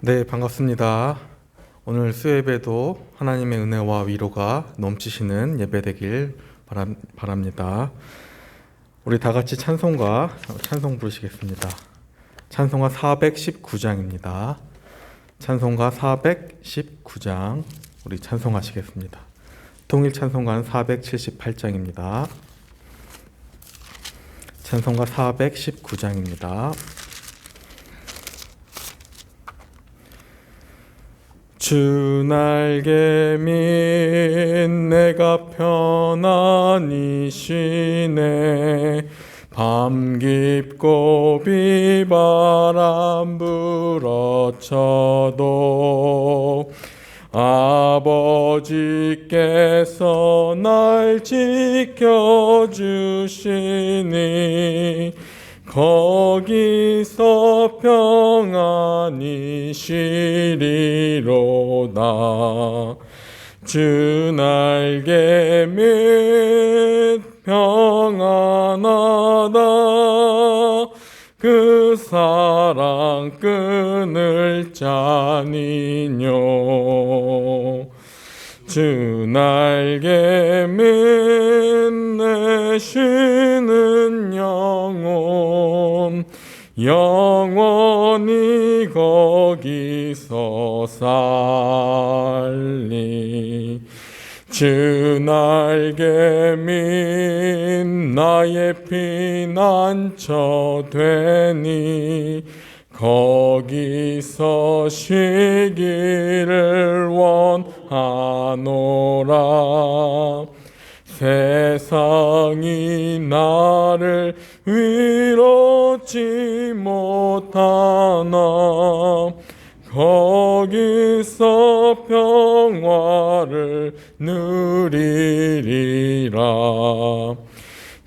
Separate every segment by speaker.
Speaker 1: 네, 반갑습니다. 오늘 수요예배도 하나님의 은혜와 위로가 넘치시는 예배 되길 바랍니다. 우리 다 같이 찬송 부르시겠습니다. 찬송가 419장입니다. 찬송가 419장 우리 찬송하시겠습니다. 통일 찬송가는 478장입니다. 찬송가 419장입니다. 주 날개 밑 내가 편안히 쉬네. 밤 깊고 비바람 불어쳐도 아버지께서 날 지켜주시니 거기서 평안히 쉬리로다. 주 날개 밑 평안하다. 그 사랑 끊을 자니뇨. 주 날개 밑내 쉬는 영혼 영원히 거기서 살리. 주 날개 밑 나의 피난처 되니 거기서 쉬기를 원하노라. 세상이 나를 위로치 못하나 거기서 평화를 누리리라.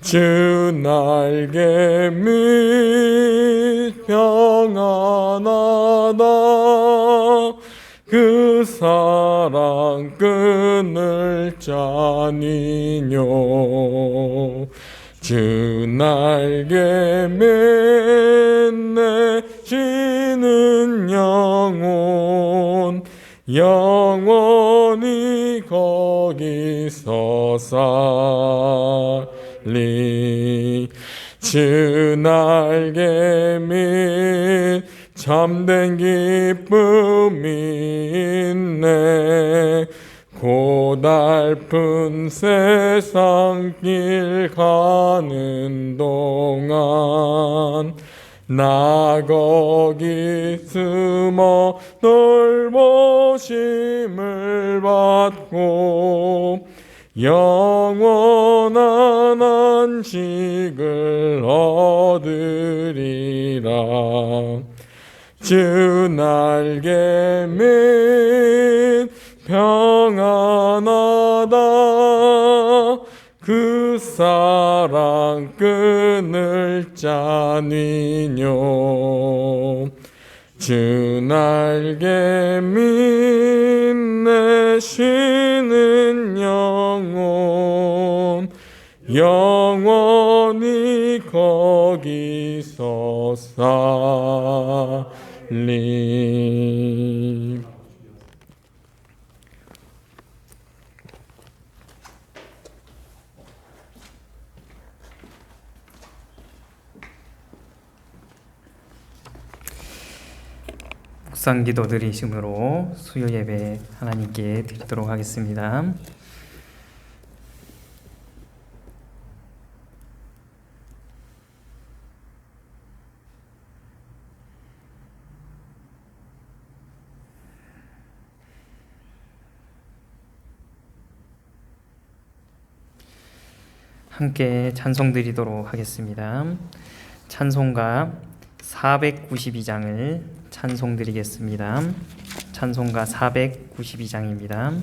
Speaker 1: 주 날개 밑 평안하다. 그 사랑 끊을 자니뇨. 주 날개 밑내 쉬는 영혼 영원히 거기서 살리. 주 날개 밑 참된 기쁨이 있네. 고달픈 세상 길 가는 동안 나 거기 숨어 돌보심을 받고 영원한 안식을 얻으리라. 주 날개 밑 평안하다. 그 사랑 끊을 자니뇨. 주 날개 밑내 쉬는 영혼 영원히 거기서 살리.
Speaker 2: 묵상기도 드리심으로 수요 예배 하나님께 드리도록 하겠습니다. 함께 찬송 드리도록 하겠습니다. 찬송가 492장을 찬송 드리겠습니다. 찬송가 492장입니다.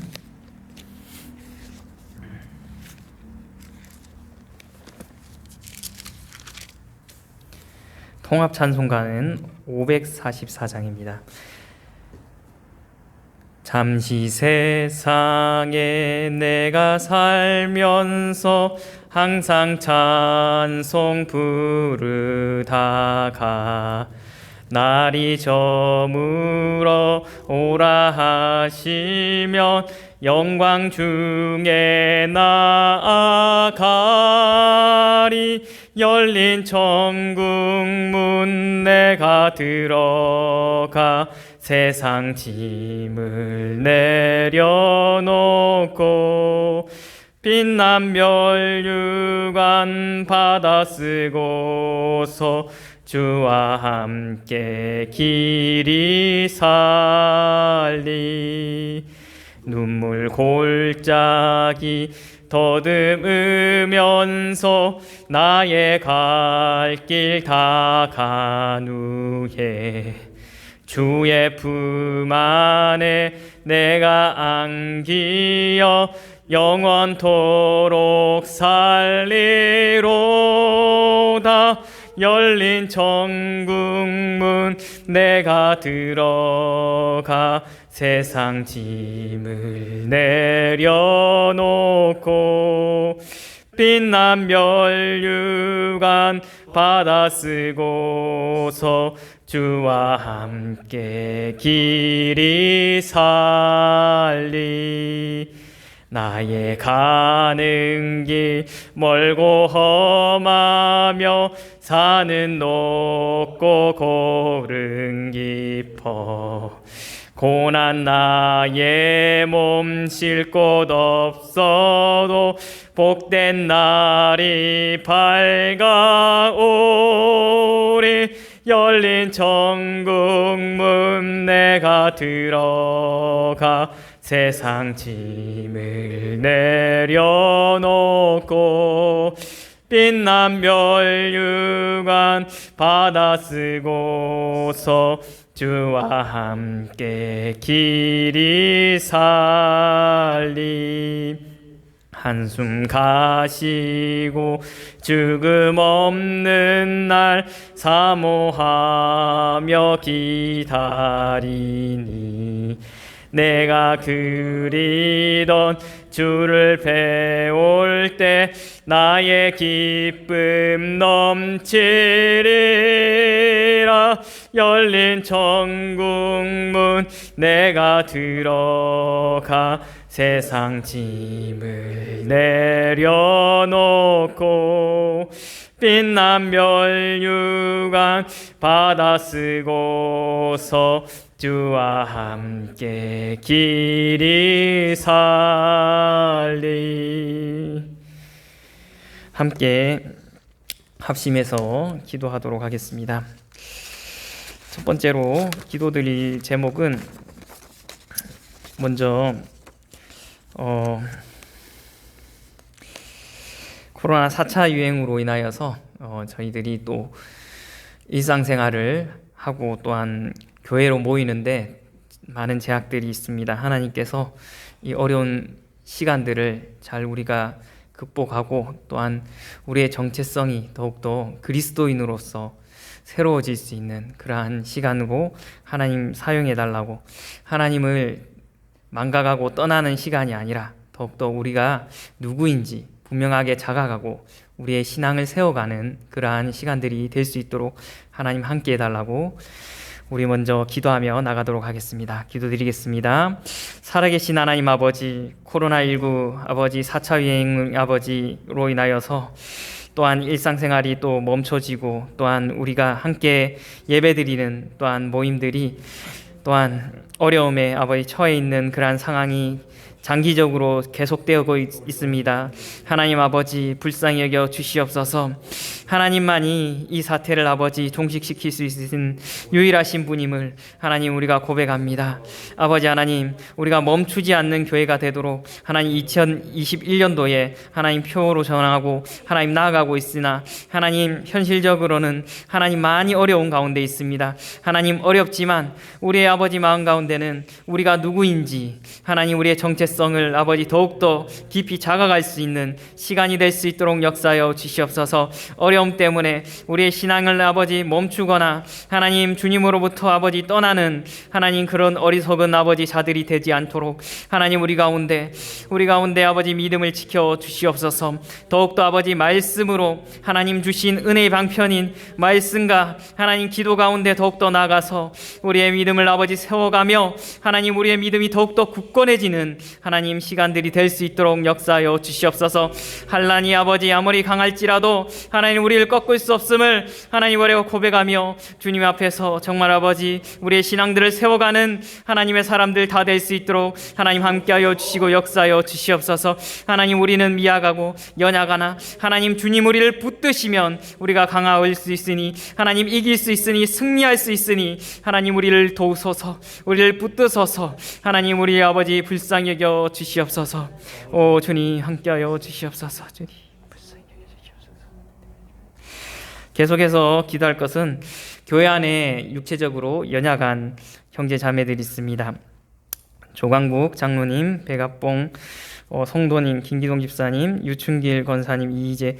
Speaker 2: 통합 찬송가는 544장입니다. 잠시 세상에 내가 살면서 항상 찬송 부르다가 날이 저물어 오라 하시면 영광 중에 나아가리. 열린 천국 문 내가 들어가 세상 짐을 내려놓고 빛난 멸류관 받아 쓰고서 주와 함께 길이 살리. 눈물 골짜기 더듬으면서 나의 갈 길 다 간 후에 주의 품 안에 내가 안기어 영원토록 살리로다. 열린 천국 문 내가 들어가 세상 짐을 내려놓고 빛난 멸류관 받아 쓰고서 주와 함께 길이 살리. 나의 가는 길 멀고 험하며 산은 높고 고른 깊어 고난 나의 몸 쉴 곳 없어도 복된 날이 밝아오리. 열린 천국 문 내가 들어가 세상 짐을 내려놓고 빛난 멸류관 받아 쓰고서 주와 함께 길이 살리. 한숨 가시고 죽음 없는 날 사모하며 기다리니. 내가 그리던 주를 배울 때 나의 기쁨 넘치리라. 열린 천국 문 내가 들어가 세상 짐을 내려놓고 빛난 멸류관 받아 쓰고서 주와 함께 길이 살리. 함께 합심해서 기도하도록 하겠습니다. 첫 번째로 기도드릴 제목은 먼저 코로나 4차 유행으로 인하여서 저희들이 또 일상생활을 하고 또한 교회로 모이는데 많은 제약들이 있습니다. 하나님께서 이 어려운 시간들을 잘 우리가 극복하고 또한 우리의 정체성이 더욱더 그리스도인으로서 새로워질 수 있는 그러한 시간으로 하나님 사용해 달라고, 하나님을 망각하고 떠나는 시간이 아니라 더욱더 우리가 누구인지 분명하게 자각하고 우리의 신앙을 세워가는 그러한 시간들이 될 수 있도록 하나님 함께 해달라고 우리 먼저 기도하며 나가도록 하겠습니다. 기도드리겠습니다. 살아계신 하나님 아버지, 코로나19 아버지 4차 유행 아버지로 인하여서 또한 일상생활이 또 멈춰지고 또한 우리가 함께 예배드리는 또한 모임들이 또한 어려움에 아버지 처해 있는 그러한 상황이 장기적으로 계속되고 있습니다. 하나님 아버지 불쌍히 여겨 주시옵소서. 하나님만이 이 사태를 아버지 종식시킬 수 있으신 유일하신 분임을 하나님 우리가 고백합니다. 아버지 하나님, 우리가 멈추지 않는 교회가 되도록 하나님 2021년도에 하나님 표로 전하고 하나님 나아가고 있으나 하나님 현실적으로는 하나님 많이 어려운 가운데 있습니다. 하나님 어렵지만 우리의 아버지 마음 가운데는 우리가 누구인지 하나님 우리의 정체성 정체성을 아버지 더욱더 깊이 자각할 수 있는 시간이 될 수 있도록 역사하여 주시옵소서. 어려움 때문에 우리의 신앙을 아버지 멈추거나 하나님 주님으로부터 아버지 떠나는 하나님 그런 어리석은 아버지 자들이 되지 않도록 하나님 우리 가운데 아버지 믿음을 지켜 주시옵소서. 더욱더 아버지 말씀으로 하나님 주신 은혜의 방편인 말씀과 하나님 기도 가운데 더욱더 나아가서 우리의 믿음을 아버지 세워가며 하나님 우리의 믿음이 더욱더 굳건해지는 하나님 시간들이 될 수 있도록 역사하여 주시옵소서. 환난이 아버지 아무리 강할지라도 하나님 우리를 꺾을 수 없음을 하나님 우리가 고백하며 주님 앞에서 정말 아버지 우리의 신앙들을 세워가는 하나님의 사람들 다 될 수 있도록 하나님 함께하여 주시고 역사하여 주시옵소서. 하나님 우리는 미약하고 연약하나 하나님 주님 우리를 붙드시면 우리가 강할 수 있으니 하나님 이길 수 있으니 승리할 수 있으니 하나님 우리를 도우소서. 우리를 붙드소서. 하나님 우리 아버지 불쌍히 여겨 주시옵소서. 오 주님 함께하여 주시옵소서. 주님 불쌍히 여겨 주시옵소서. 계속해서 기도할 것은 교회 안에 육체적으로 연약한 형제 자매들이 있습니다. 조광국 장로님, 백합봉 성도님, 김기동 집사님, 유춘길 권사님, 이희재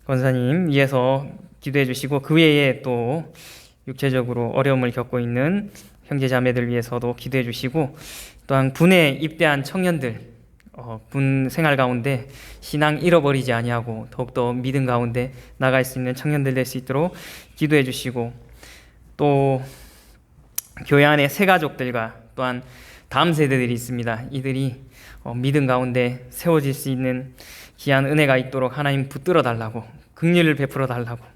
Speaker 2: 권사님 위해서 기도해 주시고 그 외에 또 육체적으로 어려움을 겪고 있는 형제 자매들 위해서도 기도해 주시고 또한 군에 입대한 청년들 군 생활 가운데 신앙 잃어버리지 아니하고 더욱더 믿음 가운데 나갈 수 있는 청년들 될 수 있도록 기도해 주시고 또 교회 안에 새 가족들과 또한 다음 세대들이 있습니다. 이들이 믿음 가운데 세워질 수 있는 귀한 은혜가 있도록 하나님 붙들어 달라고 긍휼을 베풀어 달라고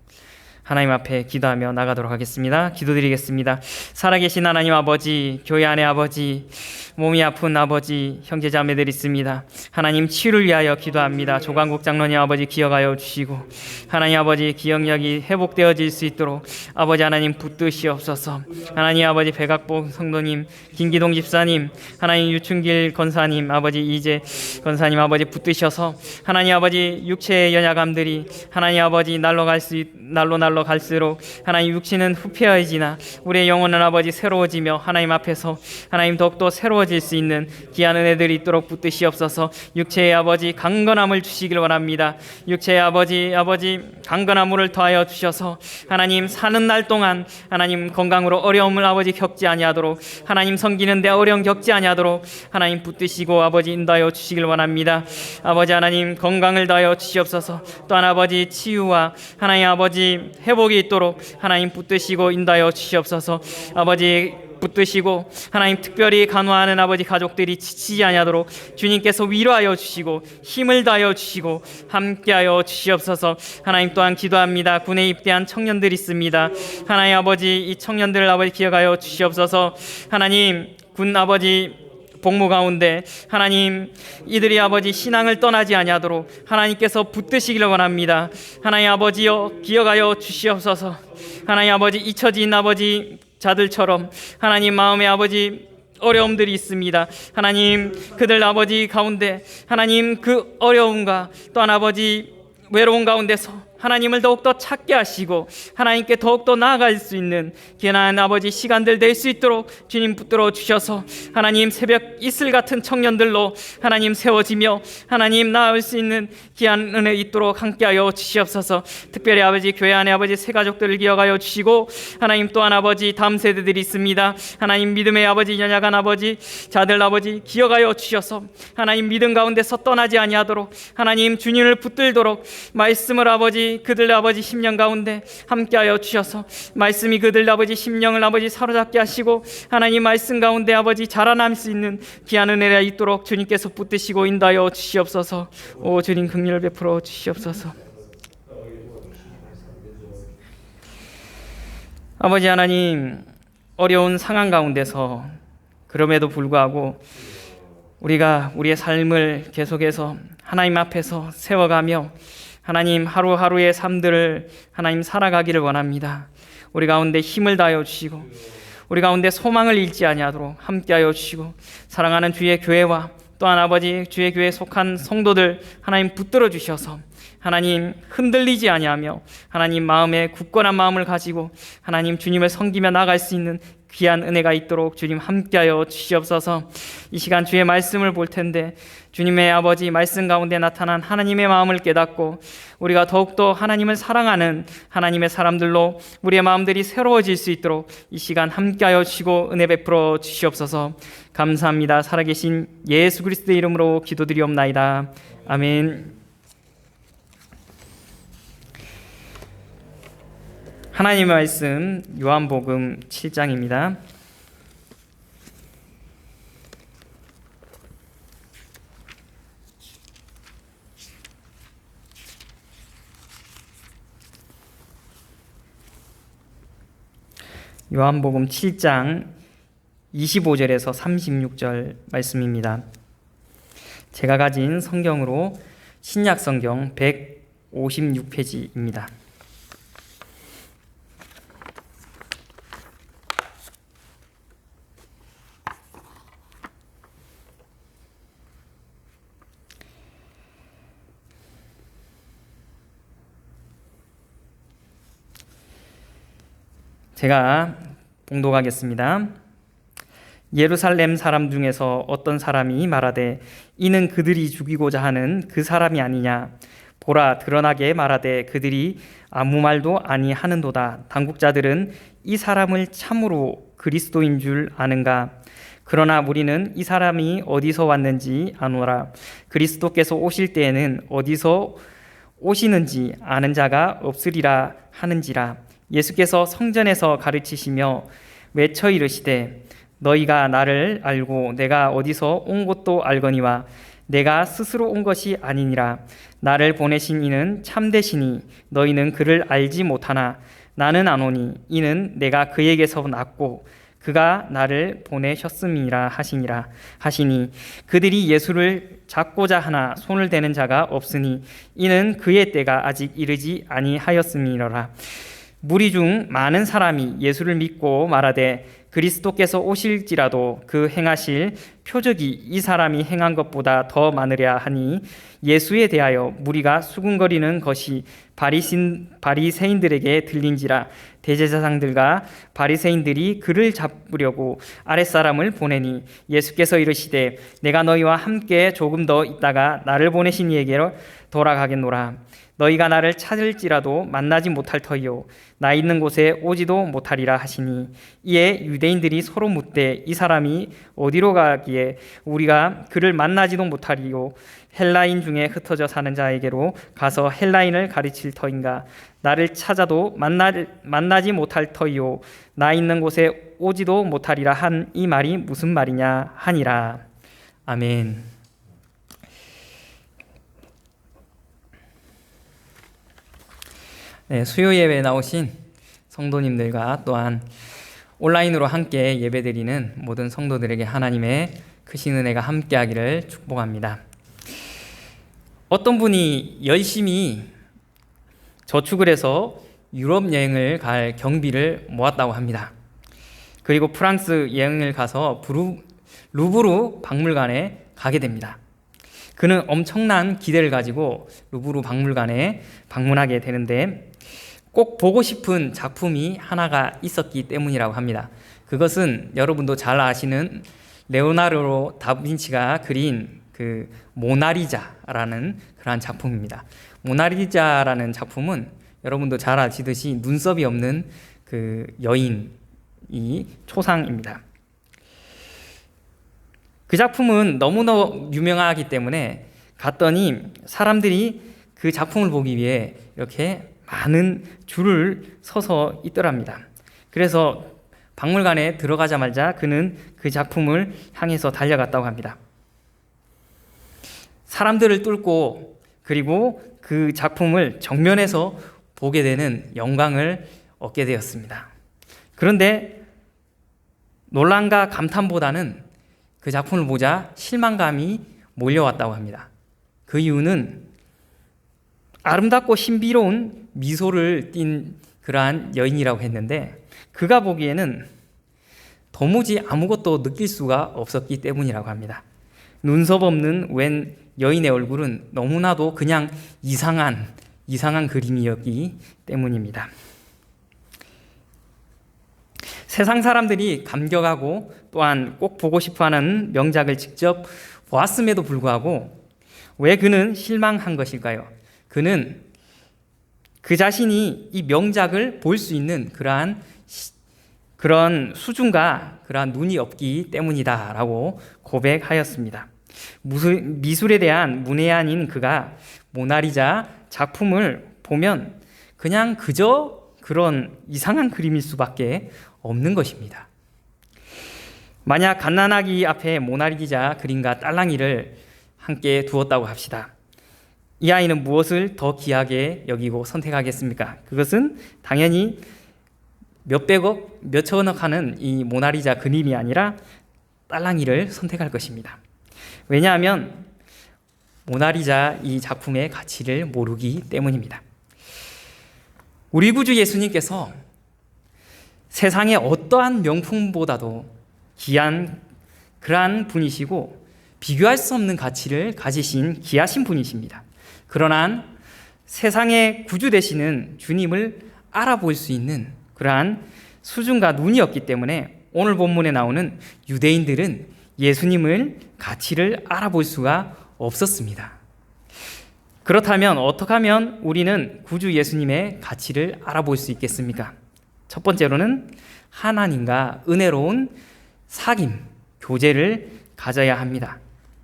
Speaker 2: 하나님 앞에 기도하며 나가도록 하겠습니다. 기도드리겠습니다. 살아계신 하나님 아버지, 교회 안에 아버지, 몸이 아픈 아버지, 형제자매들 있습니다. 하나님 치유를 위하여 기도합니다. 조광국 장로님 아버지 기억하여 주시고 하나님 아버지 기억력이 회복되어질 수 있도록 아버지 하나님 붙드시옵소서. 하나님 아버지 백악봉 성도님, 김기동 집사님, 하나님 유춘길 권사님, 아버지 이재 권사님 아버지 붙드셔서 하나님 아버지 육체의 연약함들이 하나님 아버지 날로 갈수록 하나님 육신은 후패해지나 우리의 영혼은 아버지 새로워지며 하나님 앞에서 하나님 더욱더 새로워질 수 있는 귀한 은혜들이 있도록 붙드시옵소서. 육체의 아버지 강건함을 주시길 원합니다. 육체의 아버지 강건함을 더하여 주셔서 하나님 사는 날 동안 하나님 건강으로 어려움을 아버지 겪지 아니하도록 하나님 섬기는 데 어려움 겪지 아니하도록 하나님 붙드시고 아버지 인도하여 주시길 원합니다. 아버지 하나님 건강을 더하여 주시옵소서. 또한 아버지 치유와 하나님 아버지 회복이 있도록 하나님 붙드시고 인도하여 주시옵소서. 아버지 붙드시고 하나님 특별히 간호하는 아버지 가족들이 지치지 아니하도록 주님께서 위로하여 주시고 힘을 다하여 주시고 함께하여 주시옵소서. 하나님 또한 기도합니다. 군에 입대한 청년들이 있습니다. 하나님 아버지 이 청년들을 아버지 기억하여 주시옵소서. 하나님 군 아버지 복무 가운데 하나님 이들이 아버지 신앙을 떠나지 아니하도록 하나님께서 붙드시기를 원합니다. 하나님 아버지여 기억하여 주시옵소서. 하나님 아버지 잊혀진 아버지 자들처럼 하나님 마음에 아버지 어려움들이 있습니다. 하나님 그들 아버지 가운데 하나님 그 어려움과 또한 아버지 외로운 가운데서 하나님을 더욱더 찾게 하시고 하나님께 더욱더 나아갈 수 있는 귀한 아버지 시간들 될 수 있도록 주님 붙들어 주셔서 하나님 새벽 이슬 같은 청년들로 하나님 세워지며 하나님 나아올 수 있는 귀한 은혜 있도록 함께하여 주시옵소서. 특별히 아버지 교회 안에 아버지 새 가족들을 기억하여 주시고 하나님 또한 아버지 다음 세대들이 있습니다. 하나님 믿음의 아버지 연약한 아버지 자들 아버지 기억하여 주셔서 하나님 믿음 가운데서 떠나지 아니하도록 하나님 주님을 붙들도록 말씀을 아버지 그들 아버지 심령 가운데 함께하여 주셔서 말씀이 그들 아버지 심령을 아버지 사로잡게 하시고 하나님 말씀 가운데 아버지 자라날 수 있는 귀한 은혜가 있도록 주님께서 붙드시고 인도하여 주시옵소서. 오 주님 긍휼을 베풀어 주시옵소서. 아버지 하나님 어려운 상황 가운데서 그럼에도 불구하고 우리가 우리의 삶을 계속해서 하나님 앞에서 세워가며 하나님 하루하루의 삶들을 하나님 살아가기를 원합니다. 우리 가운데 힘을 다하여 주시고 우리 가운데 소망을 잃지 아니하도록 함께하여 주시고 사랑하는 주의 교회와 또한 아버지 주의 교회에 속한 성도들 하나님 붙들어 주셔서 하나님 흔들리지 아니하며 하나님 마음에 굳건한 마음을 가지고 하나님 주님을 섬기며 나갈 수 있는 귀한 은혜가 있도록 주님 함께하여 주시옵소서. 이 시간 주의 말씀을 볼 텐데 주님의 아버지 말씀 가운데 나타난 하나님의 마음을 깨닫고 우리가 더욱더 하나님을 사랑하는 하나님의 사람들로 우리의 마음들이 새로워질 수 있도록 이 시간 함께하여 주시고 은혜 베풀어 주시옵소서. 감사합니다. 살아계신 예수 그리스도의 이름으로 기도드리옵나이다. 아멘. 하나님의 말씀 요한복음 7장입니다. 요한복음 7장 25절에서 36절 말씀입니다. 제가 가진 성경으로 신약 성경 156페이지입니다. 제가 봉독하겠습니다. 예루살렘 사람 중에서 어떤 사람이 말하되 이는 그들이 죽이고자 하는 그 사람이 아니냐. 보라, 드러나게 말하되 그들이 아무 말도 아니하는도다. 당국자들은 이 사람을 참으로 그리스도인 줄 아는가. 그러나 우리는 이 사람이 어디서 왔는지 아노라. 그리스도께서 오실 때에는 어디서 오시는지 아는 자가 없으리라 하는지라. 예수께서 성전에서 가르치시며 외쳐 이르시되 너희가 나를 알고 내가 어디서 온 것도 알거니와 내가 스스로 온 것이 아니니라. 나를 보내신 이는 참되시니 너희는 그를 알지 못하나 나는 아노니 이는 내가 그에게서 났고 그가 나를 보내셨음이라 하시니 그들이 예수를 잡고자 하나 손을 대는 자가 없으니 이는 그의 때가 아직 이르지 아니하였음이로라. 무리 중 많은 사람이 예수를 믿고 말하되 그리스도께서 오실지라도 그 행하실 표적이 이 사람이 행한 것보다 더 많으랴 하니 예수에 대하여 무리가 수군거리는 것이 바리새인들에게 들린지라. 대제사장들과 바리새인들이 그를 잡으려고 아랫사람을 보내니 예수께서 이르시되 내가 너희와 함께 조금 더 있다가 나를 보내신 이에게로 돌아가겠노라. 너희가 나를 찾을지라도 만나지 못할 터이요 나 있는 곳에 오지도 못하리라 하시니 이에 유대인들이 서로 묻되 이 사람이 어디로 가기에 우리가 그를 만나지도 못하리요 헬라인 중에 흩어져 사는 자에게로 가서 헬라인을 가르칠 터인가. 나를 찾아도 만나지 못할 터이요 나 있는 곳에 오지도 못하리라 한 이 말이 무슨 말이냐 하니라. 아멘. 네, 수요 예배에 나오신 성도님들과 또한 온라인으로 함께 예배드리는 모든 성도들에게 하나님의 크신 은혜가 함께하기를 축복합니다. 어떤 분이 열심히 저축을 해서 유럽 여행을 갈 경비를 모았다고 합니다. 그리고 프랑스 여행을 가서 루브르 박물관에 가게 됩니다. 그는 엄청난 기대를 가지고 루브르 박물관에 방문하게 되는데 꼭 보고 싶은 작품이 하나가 있었기 때문이라고 합니다. 그것은 여러분도 잘 아시는 레오나르도 다빈치가 그린 그 모나리자라는 그러한 작품입니다. 모나리자라는 작품은 여러분도 잘 아시듯이 눈썹이 없는 그 여인이 초상입니다. 그 작품은 너무나 유명하기 때문에 갔더니 사람들이 그 작품을 보기 위해 이렇게 많은 줄을 서서 있더랍니다. 그래서 박물관에 들어가자마자 그는 그 작품을 향해서 달려갔다고 합니다. 사람들을 뚫고 그리고 그 작품을 정면에서 보게 되는 영광을 얻게 되었습니다. 그런데 논란과 감탄보다는 그 작품을 보자 실망감이 몰려왔다고 합니다. 그 이유는 아름답고 신비로운 미소를 띤 그러한 여인이라고 했는데 그가 보기에는 도무지 아무것도 느낄 수가 없었기 때문이라고 합니다. 눈썹 없는 웬 여인의 얼굴은 너무나도 그냥 이상한 그림이었기 때문입니다. 세상 사람들이 감격하고 또한 꼭 보고 싶어하는 명작을 직접 보았음에도 불구하고 왜 그는 실망한 것일까요? 그는 그 자신이 이 명작을 볼 수 있는 그런 수준과 그러한 눈이 없기 때문이다라고 고백하였습니다. 미술에 대한 문외한인 그가 모나리자 작품을 보면 그냥 그저 그런 이상한 그림일 수밖에 없는 것입니다. 만약 갓난아기 앞에 모나리자 그림과 딸랑이를 함께 두었다고 합시다. 이 아이는 무엇을 더 귀하게 여기고 선택하겠습니까? 그것은 당연히 몇백억, 몇천억 하는 이 모나리자 그림이 아니라 딸랑이를 선택할 것입니다. 왜냐하면 모나리자 이 작품의 가치를 모르기 때문입니다. 우리 구주 예수님께서 세상의 어떠한 명품보다도 귀한 그러한 분이시고 비교할 수 없는 가치를 가지신 귀하신 분이십니다. 그러나 세상의 구주 되시는 주님을 알아볼 수 있는 그러한 수준과 눈이 없기 때문에 오늘 본문에 나오는 유대인들은 예수님을 가치를 알아볼 수가 없었습니다. 그렇다면 어떻게 하면 우리는 구주 예수님의 가치를 알아볼 수 있겠습니까? 첫 번째로는 하나님과 은혜로운 사귐, 교제를 가져야 합니다.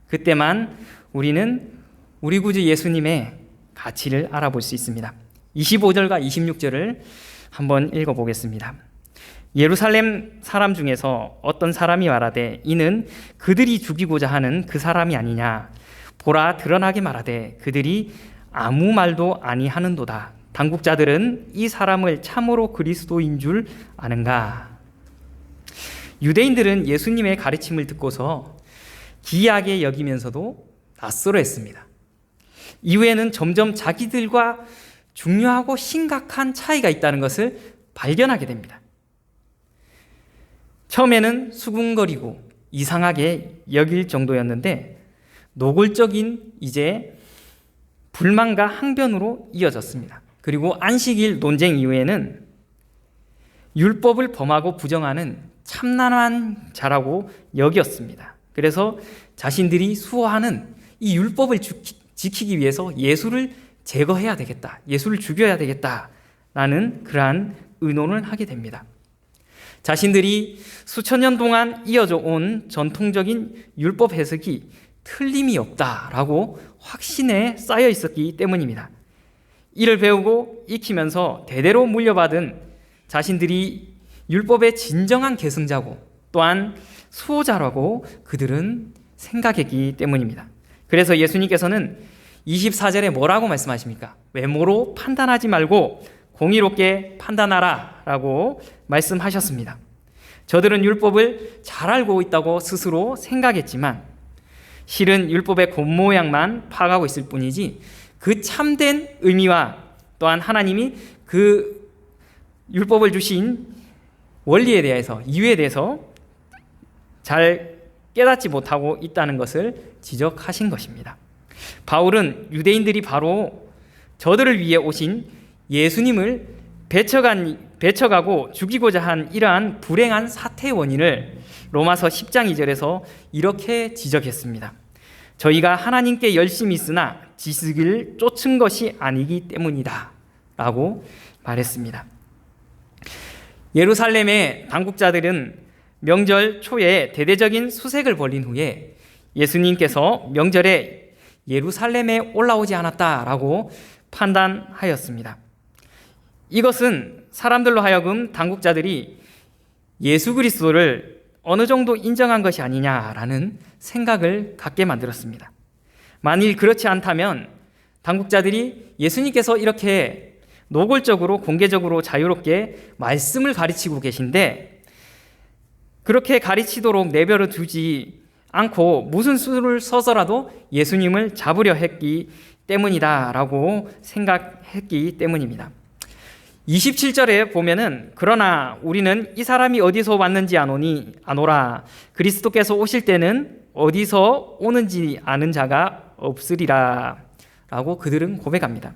Speaker 2: 그때만 우리는 우리 구주 예수님의 가치를 알아볼 수 있습니다. 25절과 26절을 한번 읽어보겠습니다. 예루살렘 사람 중에서 어떤 사람이 말하되 이는 그들이 죽이고자 하는 그 사람이 아니냐. 보라 드러나게 말하되 그들이 아무 말도 아니하는도다. 당국자들은 이 사람을 참으로 그리스도인 줄 아는가. 유대인들은 예수님의 가르침을 듣고서 기이하게 여기면서도 낯설어했습니다. 이후에는 점점 자기들과 중요하고 심각한 차이가 있다는 것을 발견하게 됩니다. 처음에는 수군거리고 이상하게 여길 정도였는데 노골적인 이제 불만과 항변으로 이어졌습니다. 그리고 안식일 논쟁 이후에는 율법을 범하고 부정하는 참난한 자라고 여겼습니다. 그래서 자신들이 수호하는 이 율법을 지키기 위해서 예수를 제거해야 되겠다, 예수를 죽여야 되겠다라는 그러한 의논을 하게 됩니다. 자신들이 수천 년 동안 이어져 온 전통적인 율법 해석이 틀림이 없다라고 확신에 쌓여 있었기 때문입니다. 이를 배우고 익히면서 대대로 물려받은 자신들이 율법의 진정한 계승자고 또한 수호자라고 그들은 생각했기 때문입니다. 그래서 예수님께서는 24절에 뭐라고 말씀하십니까? 외모로 판단하지 말고 공의롭게 판단하라 라고 말씀하셨습니다. 저들은 율법을 잘 알고 있다고 스스로 생각했지만 실은 율법의 겉모양만 파악하고 있을 뿐이지 그 참된 의미와 또한 하나님이 그 율법을 주신 원리에 대해서, 이유에 대해서 잘 깨닫지 못하고 있다는 것을 지적하신 것입니다. 바울은 유대인들이 바로 저들을 위해 오신 예수님을 배척하고 죽이고자 한 이러한 불행한 사태의 원인을 로마서 10장 2절에서 이렇게 지적했습니다. 저희가 하나님께 열심히 있으나 지식을 쫓은 것이 아니기 때문이다 라고 말했습니다. 예루살렘의 당국자들은 명절 초에 대대적인 수색을 벌인 후에 예수님께서 명절에 예루살렘에 올라오지 않았다라고 판단하였습니다. 이것은 사람들로 하여금 당국자들이 예수 그리스도를 어느 정도 인정한 것이 아니냐라는 생각을 갖게 만들었습니다. 만일 그렇지 않다면 당국자들이 예수님께서 이렇게 노골적으로 공개적으로 자유롭게 말씀을 가르치고 계신데 그렇게 가르치도록 내버려 두지 않고 무슨 수를 써서라도 예수님을 잡으려 했기 때문이다라고 생각했기 때문입니다. 27절에 보면은 그러나 우리는 이 사람이 어디서 왔는지 아노라. 그리스도께서 오실 때는 어디서 오는지 아는 자가 없으리라 라고 그들은 고백합니다.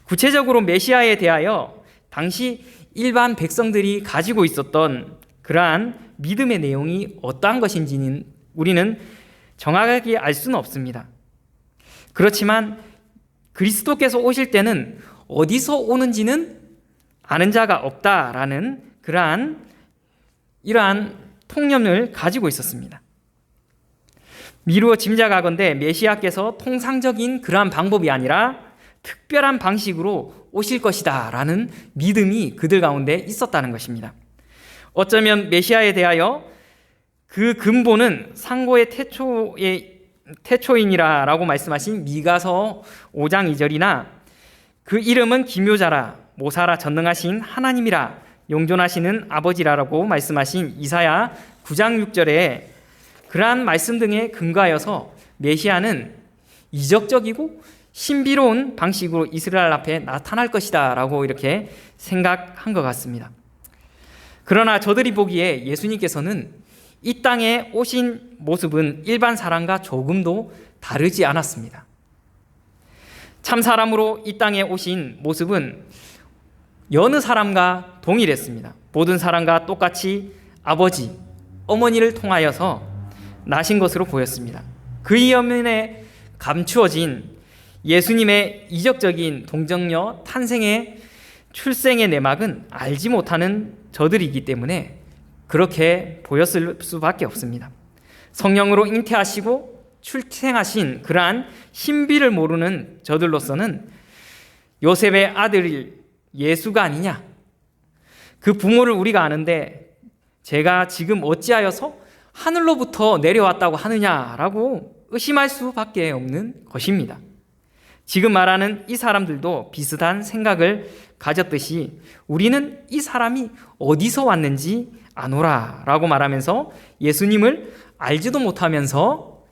Speaker 2: 구체적으로 메시아에 대하여 당시 일반 백성들이 가지고 있었던 그러한 믿음의 내용이 어떠한 것인지는 우리는 정확하게 알 수는 없습니다. 그렇지만 그리스도께서 오실 때는 어디서 오는지는 아는 자가 없다라는 이러한 통념을 가지고 있었습니다. 미루어 짐작하건대 메시아께서 통상적인 그러한 방법이 아니라 특별한 방식으로 오실 것이다 라는 믿음이 그들 가운데 있었다는 것입니다. 어쩌면 메시아에 대하여 그 근본은 상고의 태초인이라고 말씀하신 미가서 5장 2절이나 그 이름은 기묘자라 모사라 전능하신 하나님이라 용존하시는 아버지라고 말씀하신 이사야 9장 6절에 그러한 말씀 등에 근거하여서 메시아는 이적적이고 신비로운 방식으로 이스라엘 앞에 나타날 것이다 라고 이렇게 생각한 것 같습니다. 그러나 저들이 보기에 예수님께서는 이 땅에 오신 모습은 일반 사람과 조금도 다르지 않았습니다. 참 사람으로 이 땅에 오신 모습은 여느 사람과 동일했습니다. 모든 사람과 똑같이 아버지, 어머니를 통하여서 나신 것으로 보였습니다. 그 이면에 감추어진 예수님의 이적적인 동정녀 탄생의 출생의 내막은 알지 못하는 저들이기 때문에 그렇게 보였을 수밖에 없습니다. 성령으로 잉태하시고 출생하신 그러한 신비를 모르는 저들로서는 요셉의 아들 예수가 아니냐, 그 부모를 우리가 아는데 제가 지금 어찌하여서 하늘로부터 내려왔다고 하느냐라고 의심할 수밖에 없는 것입니다. 지금 말하는 이 사람들도 비슷한 생각을 가졌듯이 우리는 이 사람이 어디서 왔는지 아노라 라고 말하면서 예수님을 알지도 못하면서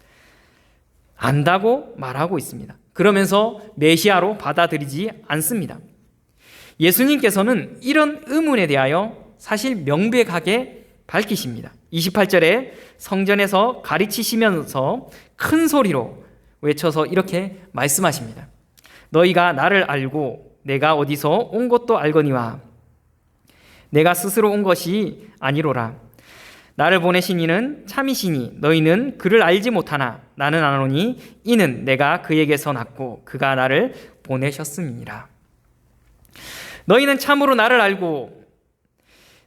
Speaker 2: 안다고 말하고 있습니다. 그러면서 메시아로 받아들이지 않습니다. 예수님께서는 이런 의문에 대하여 사실 명백하게 밝히십니다. 28절에 성전에서 가르치시면서 큰 소리로 외쳐서 이렇게 말씀하십니다. 너희가 나를 알고 내가 어디서 온 것도 알거니와 내가 스스로 온 것이 아니로라. 나를 보내신 이는 참이시니 너희는 그를 알지 못하나 나는 아노니 이는 내가 그에게서 났고 그가 나를 보내셨음이니라. 너희는 참으로 나를 알고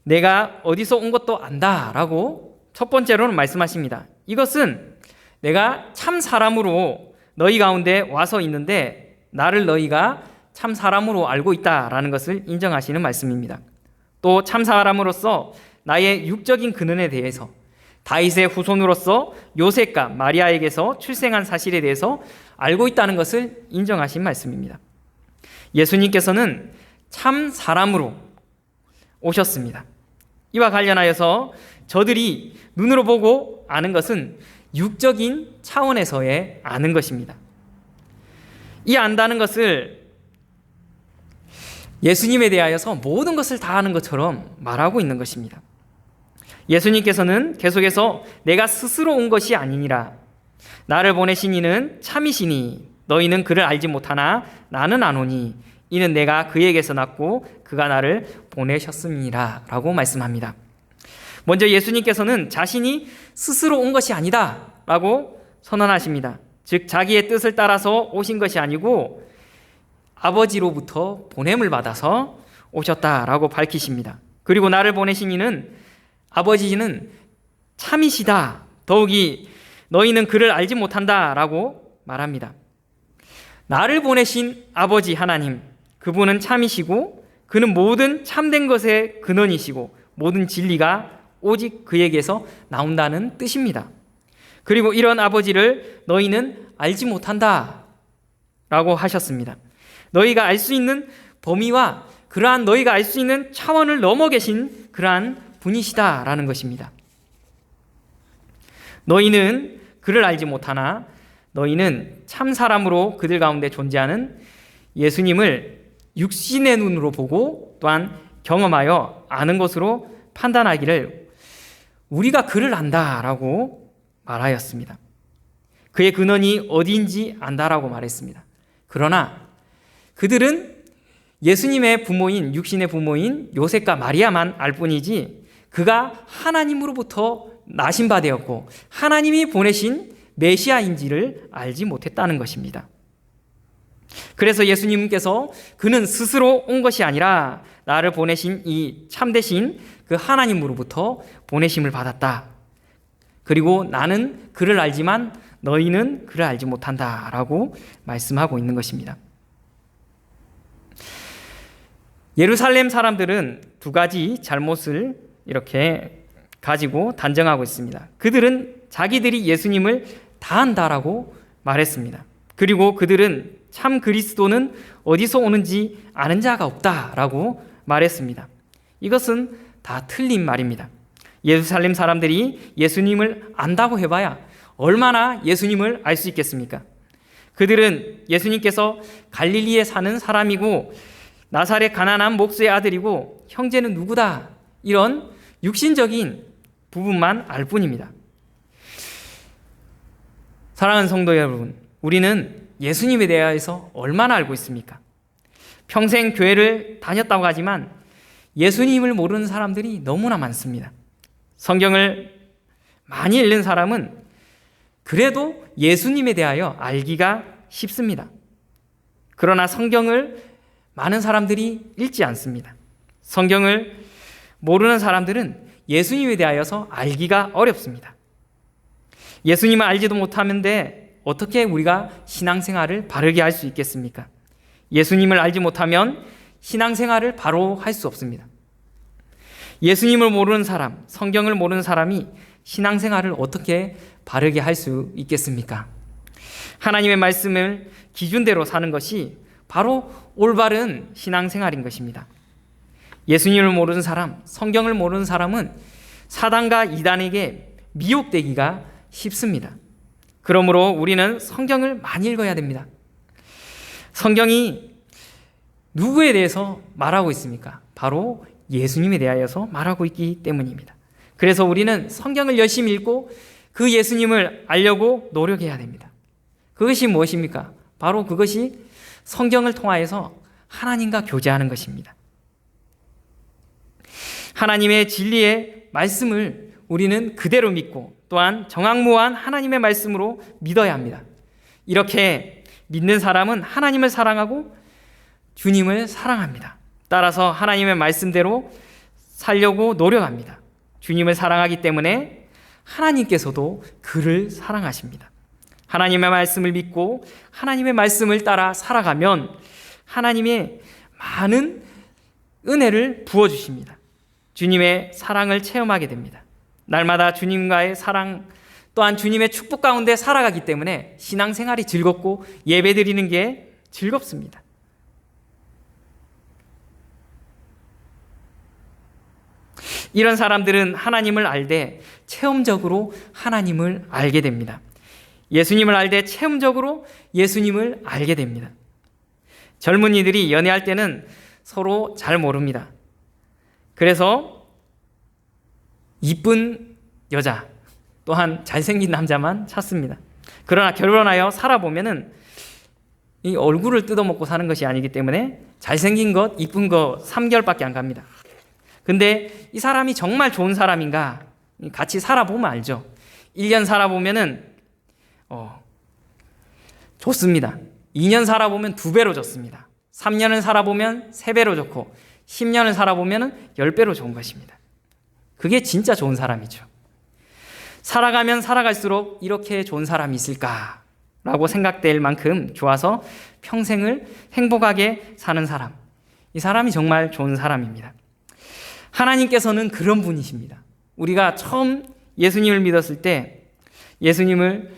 Speaker 2: 내가 어디서 온 것도 안다라고 첫 번째로는 말씀하십니다. 이것은 내가 참 사람으로 너희 가운데 와서 있는데 나를 너희가 참 사람으로 알고 있다라는 것을 인정하시는 말씀입니다. 또 참 사람으로서 나의 육적인 근원에 대해서 다윗의 후손으로서 요셉과 마리아에게서 출생한 사실에 대해서 알고 있다는 것을 인정하신 말씀입니다. 예수님께서는 참 사람으로 오셨습니다. 이와 관련하여서 저들이 눈으로 보고 아는 것은 육적인 차원에서의 아는 것입니다. 이 안다는 것을 예수님에 대하여서 모든 것을 다 아는 것처럼 말하고 있는 것입니다. 예수님께서는 계속해서 내가 스스로 온 것이 아니니라. 나를 보내신 이는 참이시니 너희는 그를 알지 못하나 나는 아노니 이는 내가 그에게서 났고 그가 나를 보내셨음이니라 라고 말씀합니다. 먼저 예수님께서는 자신이 스스로 온 것이 아니다 라고 선언하십니다. 즉 자기의 뜻을 따라서 오신 것이 아니고 아버지로부터 보냄을 받아서 오셨다라고 밝히십니다. 그리고 나를 보내신 이는 아버지는 참이시다. 더욱이 너희는 그를 알지 못한다라고 말합니다. 나를 보내신 아버지 하나님, 그분은 참이시고 그는 모든 참된 것의 근원이시고 모든 진리가 오직 그에게서 나온다는 뜻입니다. 그리고 이런 아버지를 너희는 알지 못한다 라고 하셨습니다. 너희가 알 수 있는 범위와 그러한 너희가 알 수 있는 차원을 넘어 계신 그러한 분이시다라는 것입니다. 너희는 그를 알지 못하나 너희는 참 사람으로 그들 가운데 존재하는 예수님을 육신의 눈으로 보고 또한 경험하여 아는 것으로 판단하기를 우리가 그를 안다라고 말하였습니다. 그의 근원이 어디인지 안다라고 말했습니다. 그러나 그들은 예수님의 부모인, 육신의 부모인 요셉과 마리아만 알 뿐이지 그가 하나님으로부터 나신 바 되었고 하나님이 보내신 메시아인지를 알지 못했다는 것입니다. 그래서 예수님께서 그는 스스로 온 것이 아니라 나를 보내신 이 참되신 그 하나님으로부터 보내심을 받았다. 그리고 나는 그를 알지만 너희는 그를 알지 못한다라고 말씀하고 있는 것입니다. 예루살렘 사람들은 두 가지 잘못을 이렇게 가지고 단정하고 있습니다. 그들은 자기들이 예수님을 다 안다라고 말했습니다. 그리고 그들은 참 그리스도는 어디서 오는지 아는 자가 없다라고 말했습니다. 이것은 다 틀린 말입니다. 예루살렘 사람들이 예수님을 안다고 해봐야 얼마나 예수님을 알 수 있겠습니까? 그들은 예수님께서 갈릴리에 사는 사람이고 나사렛 가나안 목수의 아들이고 형제는 누구다 이런 육신적인 부분만 알 뿐입니다. 사랑하는 성도 여러분, 우리는 예수님에 대해서 얼마나 알고 있습니까? 평생 교회를 다녔다고 하지만 예수님을 모르는 사람들이 너무나 많습니다. 성경을 많이 읽는 사람은 그래도 예수님에 대하여 알기가 쉽습니다. 그러나 성경을 많은 사람들이 읽지 않습니다. 성경을 모르는 사람들은 예수님에 대하여서 알기가 어렵습니다. 예수님을 알지도 못하는데 어떻게 우리가 신앙생활을 바르게 할 수 있겠습니까? 예수님을 알지 못하면 신앙생활을 바로 할 수 없습니다. 예수님을 모르는 사람, 성경을 모르는 사람이 신앙생활을 어떻게 바르게 할 수 있겠습니까? 하나님의 말씀을 기준대로 사는 것이 바로 올바른 신앙생활인 것입니다. 예수님을 모르는 사람, 성경을 모르는 사람은 사단과 이단에게 미혹되기가 쉽습니다. 그러므로 우리는 성경을 많이 읽어야 됩니다. 성경이 누구에 대해서 말하고 있습니까? 바로 예수님에 대하여서 말하고 있기 때문입니다. 그래서 우리는 성경을 열심히 읽고 그 예수님을 알려고 노력해야 됩니다. 그것이 무엇입니까? 바로 그것이 성경을 통하여서 하나님과 교제하는 것입니다. 하나님의 진리의 말씀을 우리는 그대로 믿고 또한 정확무한 하나님의 말씀으로 믿어야 합니다. 이렇게 믿는 사람은 하나님을 사랑하고 주님을 사랑합니다. 따라서 하나님의 말씀대로 살려고 노력합니다. 주님을 사랑하기 때문에 하나님께서도 그를 사랑하십니다. 하나님의 말씀을 믿고 하나님의 말씀을 따라 살아가면 하나님의 많은 은혜를 부어주십니다. 주님의 사랑을 체험하게 됩니다. 날마다 주님과의 사랑 또한 주님의 축복 가운데 살아가기 때문에 신앙생활이 즐겁고 예배드리는 게 즐겁습니다. 이런 사람들은 하나님을 알되 체험적으로 하나님을 알게 됩니다. 예수님을 알되 체험적으로 예수님을 알게 됩니다. 젊은이들이 연애할 때는 서로 잘 모릅니다. 그래서 이쁜 여자 또한 잘생긴 남자만 찾습니다. 그러나 결혼하여 살아보면은 이 얼굴을 뜯어먹고 사는 것이 아니기 때문에 잘생긴 것, 이쁜 것 3개월밖에 안 갑니다. 근데 이 사람이 정말 좋은 사람인가 같이 살아보면 알죠. 1년 살아보면은 좋습니다. 2년 살아보면 2배로 좋습니다. 3년을 살아보면 3배로 좋고 10년을 살아보면 10배로 좋은 것입니다. 그게 진짜 좋은 사람이죠. 살아가면 살아갈수록 이렇게 좋은 사람이 있을까라고 생각될 만큼 좋아서 평생을 행복하게 사는 사람, 이 사람이 정말 좋은 사람입니다. 하나님께서는 그런 분이십니다. 우리가 처음 예수님을 믿었을 때 예수님을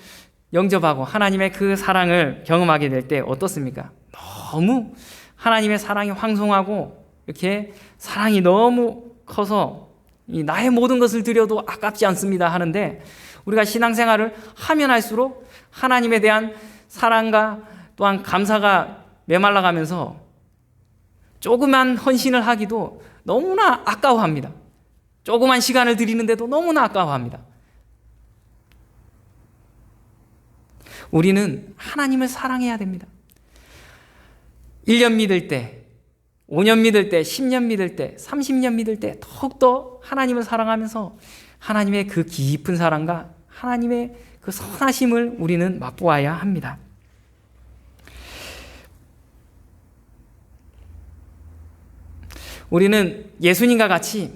Speaker 2: 영접하고 하나님의 그 사랑을 경험하게 될 때 어떻습니까? 너무 하나님의 사랑이 황송하고 이렇게 사랑이 너무 커서 나의 모든 것을 드려도 아깝지 않습니다 하는데 우리가 신앙생활을 하면 할수록 하나님에 대한 사랑과 또한 감사가 메말라가면서 조그만 헌신을 하기도 너무나 아까워합니다. 조그만 시간을 드리는데도 너무나 아까워합니다. 우리는 하나님을 사랑해야 됩니다. 1년 믿을 때, 5년 믿을 때, 10년 믿을 때, 30년 믿을 때 더욱더 하나님을 사랑하면서 하나님의 그 깊은 사랑과 하나님의 그 선하심을 우리는 맛보아야 합니다. 우리는 예수님과 같이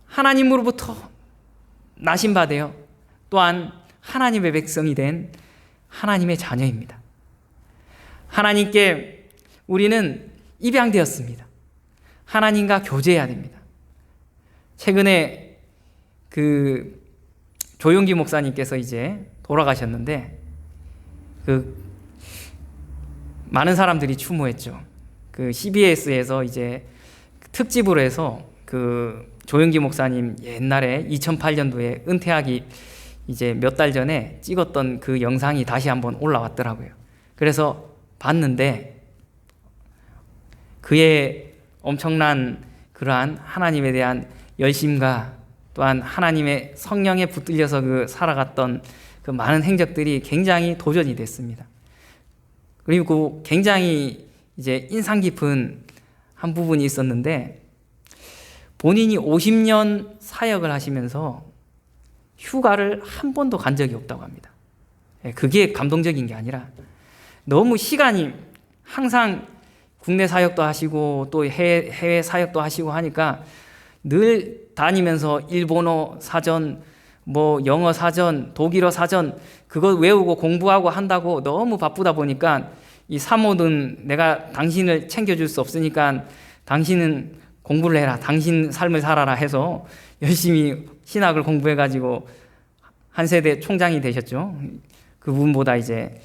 Speaker 2: 하나님으로부터 나신바되어 또한 하나님의 백성이 된 하나님의 자녀입니다. 하나님께 우리는 입양되었습니다. 하나님과 교제해야 됩니다. 최근에 그 조용기 목사님께서 이제 돌아가셨는데 많은 사람들이 추모했죠. 그 CBS에서 이제 특집으로 해서 그 조용기 목사님 옛날에 2008년도에 은퇴하기 이제 몇 달 전에 찍었던 그 영상이 다시 한번 올라왔더라고요. 그래서 봤는데 그의 엄청난 그러한 하나님에 대한 열심과 또한 하나님의 성령에 붙들려서 그 살아갔던 그 많은 행적들이 굉장히 도전이 됐습니다. 그리고 굉장히 이제 인상 깊은 한 부분이 있었는데 본인이 50년 사역을 하시면서 휴가를 한 번도 간 적이 없다고 합니다. 그게 감동적인 게 아니라 너무 시간이 항상 국내 사역도 하시고 또 해외 사역도 하시고 하니까 늘 다니면서 일본어 사전, 뭐 영어 사전, 독일어 사전 그거 외우고 공부하고 한다고 너무 바쁘다 보니까 이 사모는 내가 당신을 챙겨줄 수 없으니까 당신은 공부를 해라, 당신 삶을 살아라 해서 열심히 신학을 공부해가지고 한 세대 총장이 되셨죠. 그분보다 이제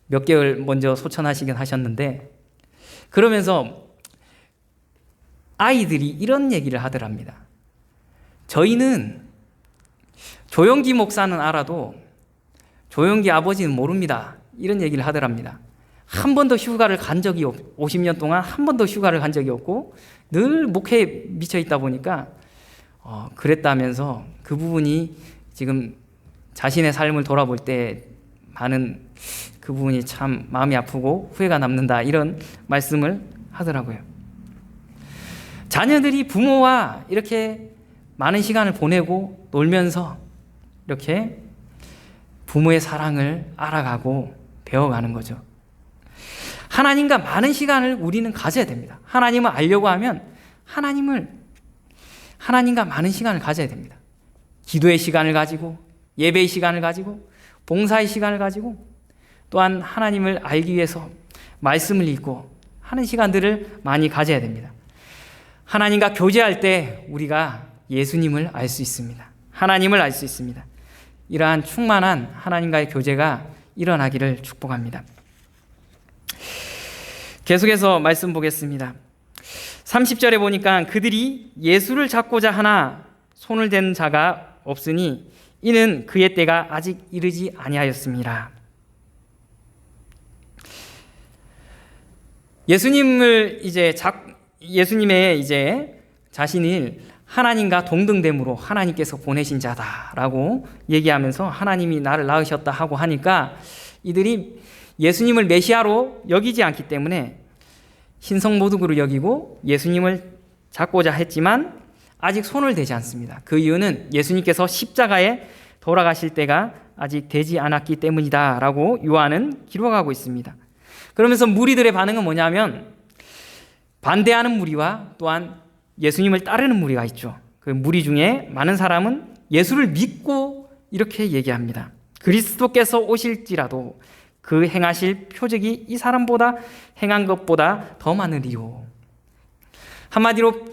Speaker 2: 몇 개월 먼저 소천하시긴 하셨는데 그러면서 아이들이 이런 얘기를 하더랍니다. 저희는 조용기 목사는 알아도 조용기 아버지는 모릅니다. 이런 얘기를 하더랍니다. 한 번도 휴가를 간 적이 50년 동안 한 번도 휴가를 간 적이 없고 늘 목회에 미쳐 있다 보니까 그랬다면서 그 부분이 지금 자신의 삶을 돌아볼 때 많은 그 부분이 참 마음이 아프고 후회가 남는다 이런 말씀을 하더라고요. 자녀들이 부모와 이렇게 많은 시간을 보내고 놀면서 이렇게 부모의 사랑을 알아가고 배워가는 거죠. 하나님과 많은 시간을 우리는 가져야 됩니다. 하나님을 알려고 하면 하나님과 많은 시간을 가져야 됩니다. 기도의 시간을 가지고 예배의 시간을 가지고 봉사의 시간을 가지고 또한 하나님을 알기 위해서 말씀을 읽고 하는 시간들을 많이 가져야 됩니다. 하나님과 교제할 때 우리가 예수님을 알 수 있습니다. 하나님을 알 수 있습니다. 이러한 충만한 하나님과의 교제가 일어나기를 축복합니다. 계속해서 말씀 보겠습니다. 30절에 보니까 그들이 예수를 잡고자 하나 손을 댄 자가 없으니 이는 그의 때가 아직 이르지 아니하였습니다. 예수님의 이제 자신을 하나님과 동등됨으로 하나님께서 보내신 자다라고 얘기하면서 하나님이 나를 낳으셨다 하고 하니까 이들이 예수님을 메시아로 여기지 않기 때문에 신성모독으로 여기고 예수님을 잡고자 했지만 아직 손을 대지 않습니다. 그 이유는 예수님께서 십자가에 돌아가실 때가 아직 되지 않았기 때문이다 라고 요한은 기록하고 있습니다. 그러면서 무리들의 반응은 뭐냐면 반대하는 무리와 또한 예수님을 따르는 무리가 있죠. 그 무리 중에 많은 사람은 예수를 믿고 이렇게 얘기합니다. 그리스도께서 오실지라도 그 행하실 표적이 이 사람보다 행한 것보다 더 많으리요. 한마디로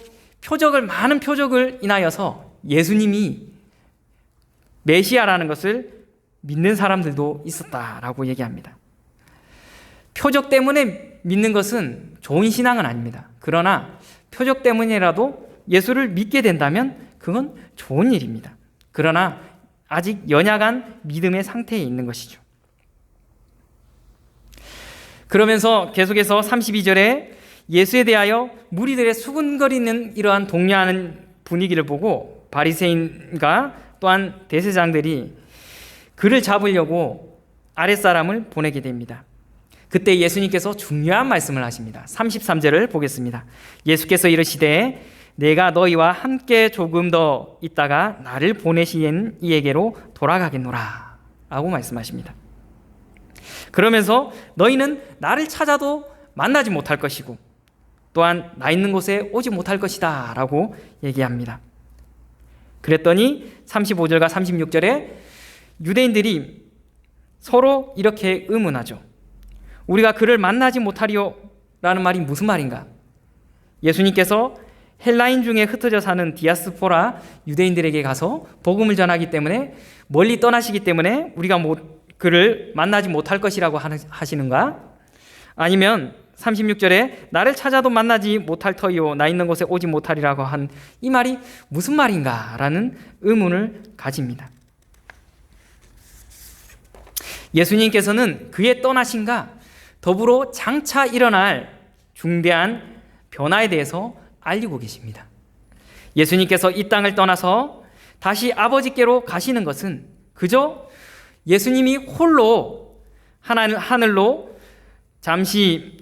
Speaker 2: 많은 표적을 인하여서 예수님이 메시아라는 것을 믿는 사람들도 있었다라고 얘기합니다. 표적 때문에 믿는 것은 좋은 신앙은 아닙니다. 그러나 표적 때문이라도 예수를 믿게 된다면 그건 좋은 일입니다. 그러나 아직 연약한 믿음의 상태에 있는 것이죠. 그러면서 계속해서 32절에 예수에 대하여 무리들의 수군거리는 이러한 동요하는 분위기를 보고 바리새인과 또한 대제사장들이 그를 잡으려고 아랫사람을 보내게 됩니다. 그때 예수님께서 중요한 말씀을 하십니다. 33절을 보겠습니다. 예수께서 이르시되 내가 너희와 함께 조금 더 있다가 나를 보내신 이에게로 돌아가겠노라 라고 말씀하십니다. 그러면서 너희는 나를 찾아도 만나지 못할 것이고 또한 나 있는 곳에 오지 못할 것이다 라고 얘기합니다. 그랬더니 35절과 36절에 유대인들이 서로 이렇게 의문하죠. 우리가 그를 만나지 못하리요 라는 말이 무슨 말인가? 예수님께서 헬라인 중에 흩어져 사는 디아스포라 유대인들에게 가서 복음을 전하기 때문에 멀리 떠나시기 때문에 우리가 그를 만나지 못할 것이라고 하시는가? 아니면 36절에 나를 찾아도 만나지 못할 터이요 나 있는 곳에 오지 못하리라고 한 이 말이 무슨 말인가? 라는 의문을 가집니다. 예수님께서는 그의 떠나심과 더불어 장차 일어날 중대한 변화에 대해서 알리고 계십니다. 예수님께서 이 땅을 떠나서 다시 아버지께로 가시는 것은 그저 예수님이 홀로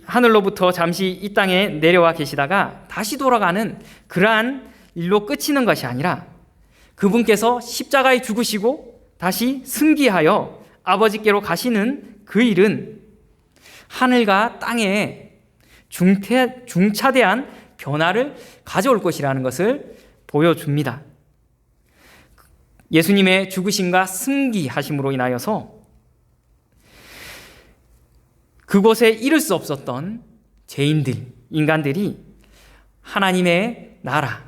Speaker 2: 하늘로부터 잠시 이 땅에 내려와 계시다가 다시 돌아가는 그러한 일로 끝이는 것이 아니라 그분께서 십자가에 죽으시고 다시 승기하여 아버지께로 가시는 그 일은 하늘과 땅에 중차대한 변화를 가져올 것이라는 것을 보여줍니다. 예수님의 죽으심과 승기하심으로 인하여서 그곳에 이를 수 없었던 인간들이 하나님의 나라,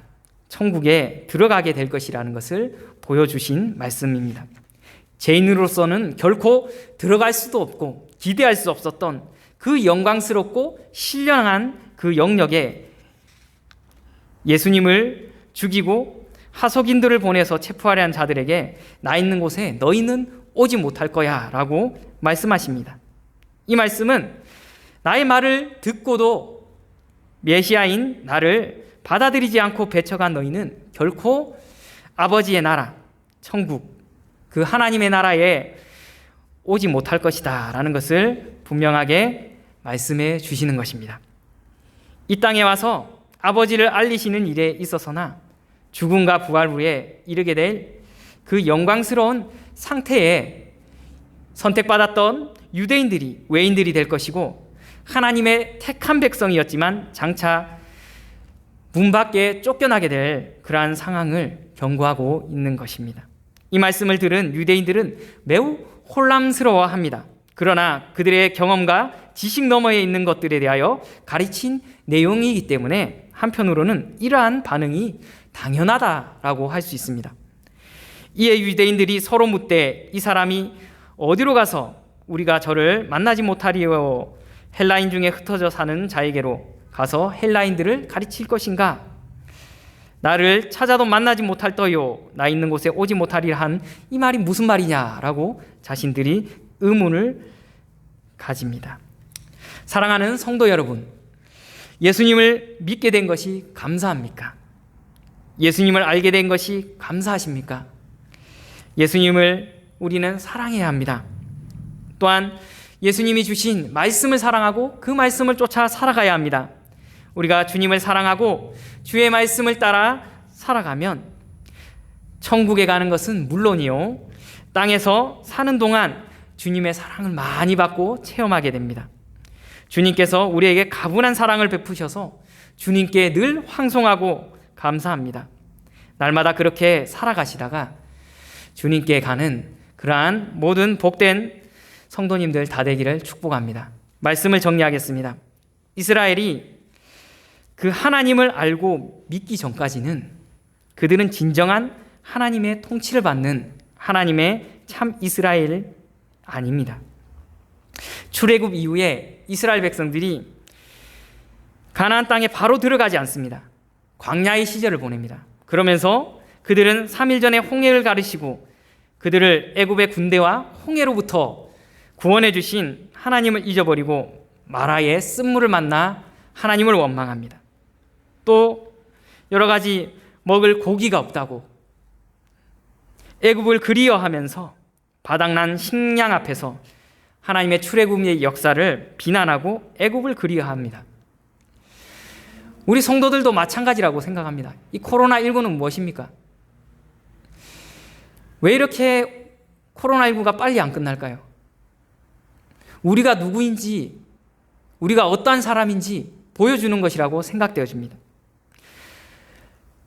Speaker 2: 천국에 들어가게 될 것이라는 것을 보여주신 말씀입니다. 죄인으로서는 결코 들어갈 수도 없고 기대할 수 없었던 그 영광스럽고 신령한 그 영역에 예수님을 죽이고 하속인들을 보내서 체포하려 한 자들에게 나 있는 곳에 너희는 오지 못할 거야 라고 말씀하십니다. 이 말씀은 나의 말을 듣고도 메시아인 나를 받아들이지 않고 배척한 너희는 결코 아버지의 나라, 천국, 그 하나님의 나라에 오지 못할 것이다 라는 것을 분명하게 말씀해 주시는 것입니다. 이 땅에 와서 아버지를 알리시는 일에 있어서나 죽음과 부활 후에 이르게 될 그 영광스러운 상태에 선택받았던 유대인들이 외인들이 될 것이고 하나님의 택한 백성이었지만 장차 문 밖에 쫓겨나게 될 그러한 상황을 경고하고 있는 것입니다. 이 말씀을 들은 유대인들은 매우 혼란스러워합니다. 그러나 그들의 경험과 지식 너머에 있는 것들에 대하여 가르친 내용이기 때문에 한편으로는 이러한 반응이 당연하다라고 할 수 있습니다. 이에 유대인들이 서로 묻되 이 사람이 어디로 가서 우리가 저를 만나지 못하리요 헬라인 중에 흩어져 사는 자에게로 가서 헬라인들을 가르칠 것인가? 나를 찾아도 만나지 못할 터요 나 있는 곳에 오지 못하리라 한 이 말이 무슨 말이냐라고 자신들이 의문을 가집니다. 사랑하는 성도 여러분, 예수님을 믿게 된 것이 감사합니까? 예수님을 알게 된 것이 감사하십니까? 예수님을 우리는 사랑해야 합니다. 또한 예수님이 주신 말씀을 사랑하고 그 말씀을 쫓아 살아가야 합니다. 우리가 주님을 사랑하고 주의 말씀을 따라 살아가면 천국에 가는 것은 물론이요 땅에서 사는 동안 주님의 사랑을 많이 받고 체험하게 됩니다. 주님께서 우리에게 가분한 사랑을 베푸셔서 주님께 늘 황송하고 감사합니다. 날마다 그렇게 살아가시다가 주님께 가는 그러한 모든 복된 성도님들 다 되기를 축복합니다. 말씀을 정리하겠습니다. 이스라엘이 그 하나님을 알고 믿기 전까지는 그들은 진정한 하나님의 통치를 받는 하나님의 참 이스라엘 아닙니다. 출애굽 이후에 이스라엘 백성들이 가나안 땅에 바로 들어가지 않습니다. 광야의 시절을 보냅니다. 그러면서 그들은 3일 전에 홍해를 가르시고 그들을 애굽의 군대와 홍해로부터 구원해 주신 하나님을 잊어버리고 마라의 쓴물을 만나 하나님을 원망합니다. 또 여러 가지 먹을 고기가 없다고 애굽을 그리워하면서 바닥난 식량 앞에서 하나님의 출애굽의 역사를 비난하고 애굽을 그리워합니다. 우리 성도들도 마찬가지라고 생각합니다. 이 코로나19는 무엇입니까? 왜 이렇게 코로나19가 빨리 안 끝날까요? 우리가 누구인지, 우리가 어떠한 사람인지 보여주는 것이라고 생각되어집니다.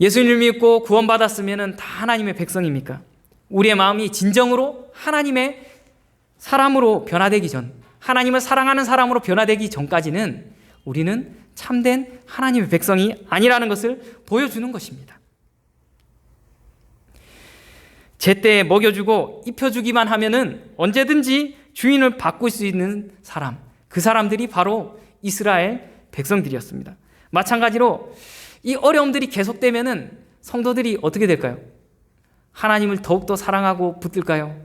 Speaker 2: 예수님을 믿고 구원받았으면 다 하나님의 백성입니까? 우리의 마음이 진정으로 하나님의 사람으로 변화되기 전, 하나님을 사랑하는 사람으로 변화되기 전까지는 우리는 참된 하나님의 백성이 아니라는 것을 보여주는 것입니다. 제때에 먹여주고 입혀주기만 하면은 언제든지 주인을 바꿀 수 있는 사람, 그 사람들이 바로 이스라엘 백성들이었습니다. 마찬가지로 이 어려움들이 계속되면은 성도들이 어떻게 될까요? 하나님을 더욱더 사랑하고 붙들까요?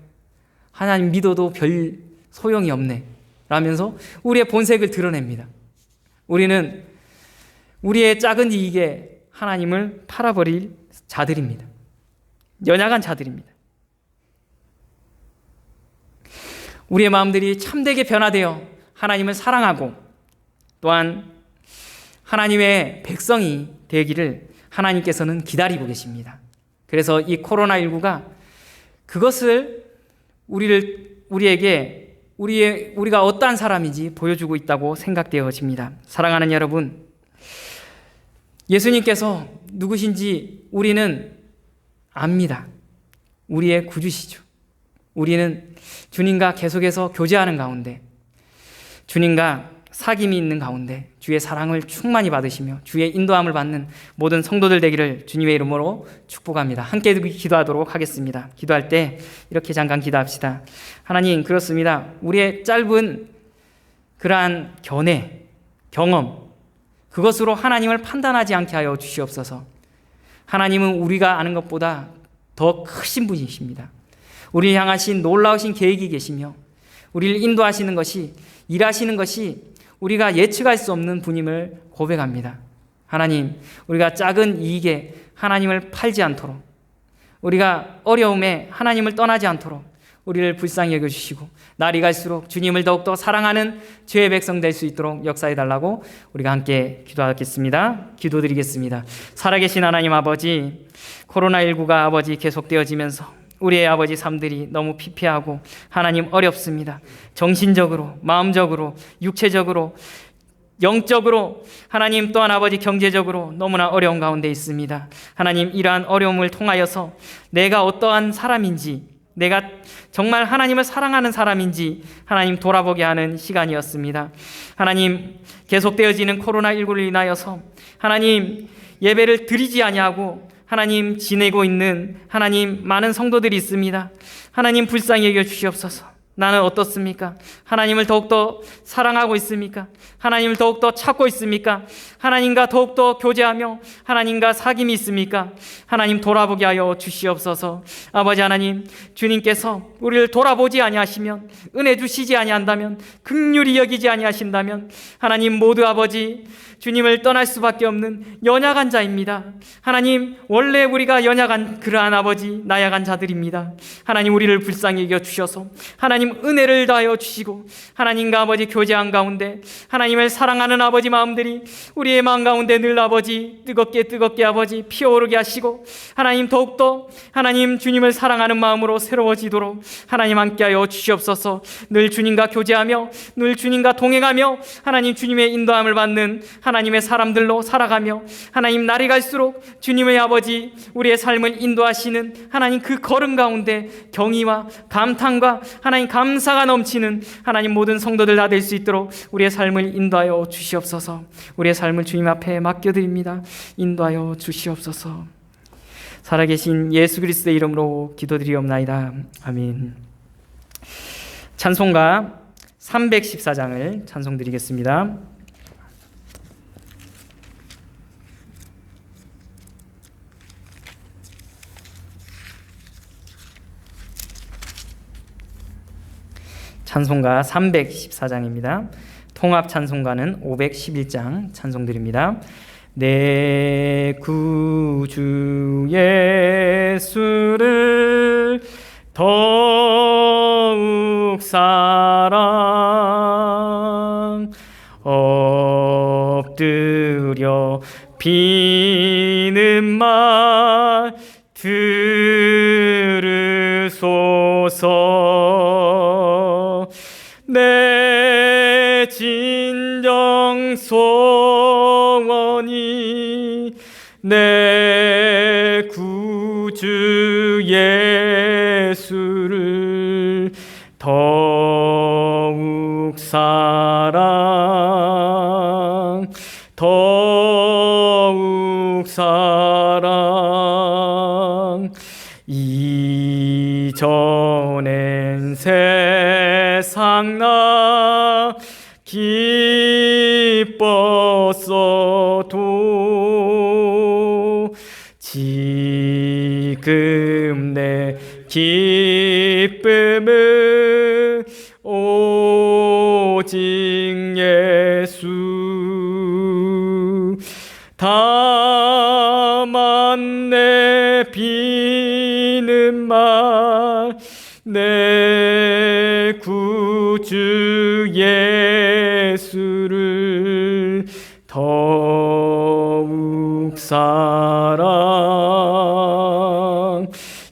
Speaker 2: 하나님 믿어도 별 소용이 없네 라면서 우리의 본색을 드러냅니다. 우리는 우리의 작은 이익에 하나님을 팔아버릴 자들입니다. 연약한 자들입니다. 우리의 마음들이 참되게 변화되어 하나님을 사랑하고 또한 하나님의 백성이 되기를 하나님께서는 기다리고 계십니다. 그래서 이 코로나19가 그것을 우리가 어떠한 사람인지 보여주고 있다고 생각되어집니다. 사랑하는 여러분, 예수님께서 누구신지 우리는 압니다. 우리의 구주시죠. 우리는 주님과 계속해서 교제하는 가운데, 주님과 사귐이 있는 가운데 주의 사랑을 충만히 받으시며 주의 인도함을 받는 모든 성도들 되기를 주님의 이름으로 축복합니다. 함께 기도하도록 하겠습니다. 기도할 때 이렇게 잠깐 기도합시다. 하나님, 그렇습니다. 우리의 짧은 그러한 견해, 경험, 그것으로 하나님을 판단하지 않게 하여 주시옵소서. 하나님은 우리가 아는 것보다 더 크신 분이십니다. 우리를 향하신 놀라우신 계획이 계시며 우리를 인도하시는 것이, 일하시는 것이 우리가 예측할 수 없는 분임을 고백합니다. 하나님, 우리가 작은 이익에 하나님을 팔지 않도록, 우리가 어려움에 하나님을 떠나지 않도록 우리를 불쌍히 여겨주시고 날이 갈수록 주님을 더욱더 사랑하는 죄의 백성 될 수 있도록 역사해달라고 우리가 함께 기도하겠습니다. 기도드리겠습니다. 살아계신 하나님 아버지, 코로나19가 아버지 계속되어지면서 우리의 아버지 삶들이 너무 피폐하고 하나님 어렵습니다. 정신적으로, 마음적으로, 육체적으로, 영적으로, 하나님 또한 아버지 경제적으로 너무나 어려운 가운데 있습니다. 하나님, 이러한 어려움을 통하여서 내가 어떠한 사람인지, 내가 정말 하나님을 사랑하는 사람인지 하나님 돌아보게 하는 시간이었습니다. 하나님, 계속되어지는 코로나19를 인하여서 하나님 예배를 드리지 아니하고 하나님 지내고 있는 하나님 많은 성도들이 있습니다. 하나님 불쌍히 여겨 주시옵소서. 나는 어떻습니까? 하나님을 더욱더 사랑하고 있습니까? 하나님을 더욱더 찾고 있습니까? 하나님과 더욱더 교제하며 하나님과 사귐이 있습니까? 하나님 돌아보게 하여 주시옵소서. 아버지 하나님, 주님께서 우리를 돌아보지 아니하시면, 은혜 주시지 아니한다면, 긍휼히 여기지 아니하신다면 하나님 모두 아버지 주님을 떠날 수밖에 없는 연약한 자입니다. 하나님, 원래 우리가 연약한 그러한 아버지 나약한 자들입니다. 하나님, 우리를 불쌍히 여겨 주셔서 하나님 은혜를 다하여 주시고 하나님과 아버지 교제한 가운데 하나님을 사랑하는 아버지 마음들이 우리의 마음 가운데 늘 아버지 뜨겁게 아버지 피어오르게 하시고 하나님 더욱더 하나님 주님을 사랑하는 마음으로 새로워지도록 하나님 함께하여 주시옵소서. 늘 주님과 교제하며 늘 주님과 동행하며 하나님 주님의 인도함을 받는 하나님의 사람들로 살아가며 하나님 날이 갈수록 주님의 아버지 우리의 삶을 인도하시는 하나님 그 걸음 가운데 경의와 감탄과 하나님 감사가 넘치는 하나님 모든 성도들 다 될 수 있도록 우리의 삶을 인도하여 주시옵소서. 우리의 삶을 주님 앞에 맡겨드립니다. 인도하여 주시옵소서. 살아계신 예수 그리스도의 이름으로 기도드리옵나이다. 아멘. 찬송가 314장을 찬송드리겠습니다. 찬송가 314장입니다. 통합 찬송가는 511장 찬송드립니다. 내 구주 예수를 더욱 사랑 엎드려 비는 말 들으소서. 내 진정 소원이 내 구주 예수를 더욱 사랑 더욱 사랑. 이전엔 세상 나 기뻤어도 지금 내 기쁨은 오직 예수. 다만 내 비는 말 내 구주 예수를 더욱 사랑